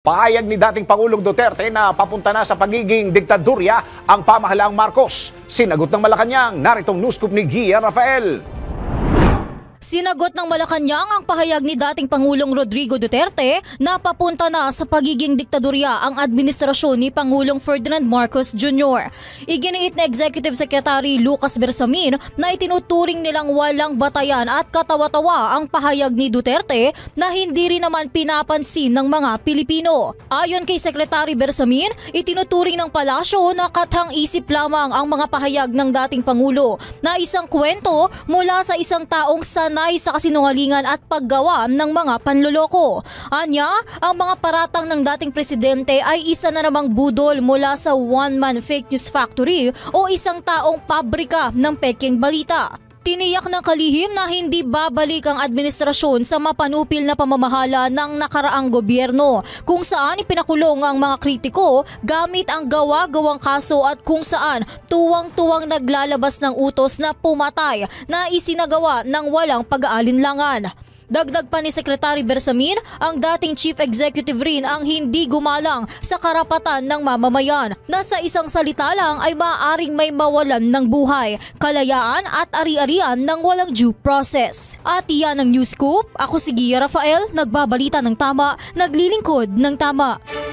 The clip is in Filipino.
Pahayag ni dating Pangulong Duterte na papunta na sa pagiging diktadurya ang pamahalaang Marcos. Sinagot ng Malacanang, naritong news scoop ni Gia Rafael. Sinagot ng Malacanang ang pahayag ni dating Pangulong Rodrigo Duterte na papunta na sa pagiging diktadorya ang administrasyon ni Pangulong Ferdinand Marcos Jr. Iginiit na Executive Secretary Lucas Bersamin na itinuturing nilang walang batayan at katawa-tawa ang pahayag ni Duterte na hindi rin naman pinapansin ng mga Pilipino. Ayon kay Secretary Bersamin, itinuturing ng palasyo na kathang-isip lamang ang mga pahayag ng dating Pangulo na isang kwento mula sa isang taong sanay sa kasinungalingan at paggawa ng mga panloloko. Anya, ang mga paratang ng dating presidente ay isa na namang budol mula sa one-man fake news factory o isang taong pabrika ng peking balita. Tiniyak ng kalihim na hindi babalik ang administrasyon sa mapanupil na pamamahala ng nakaraang gobyerno kung saan ipinakulong ang mga kritiko gamit ang gawa-gawang kaso at kung saan tuwang-tuwang naglalabas ng utos na pumatay na isinagawa ng walang pag-aalinlangan. Dagdag pa ni Secretary Bersamin, ang dating Chief Executive rin ang hindi gumalang sa karapatan ng mamamayan na sa isang salita lang ay maaaring may mawalan ng buhay, kalayaan at ari-arian ng walang due process. At iyan ang News Scoop. Ako si Gia Rafael, nagbabalita ng tama, naglilingkod ng tama.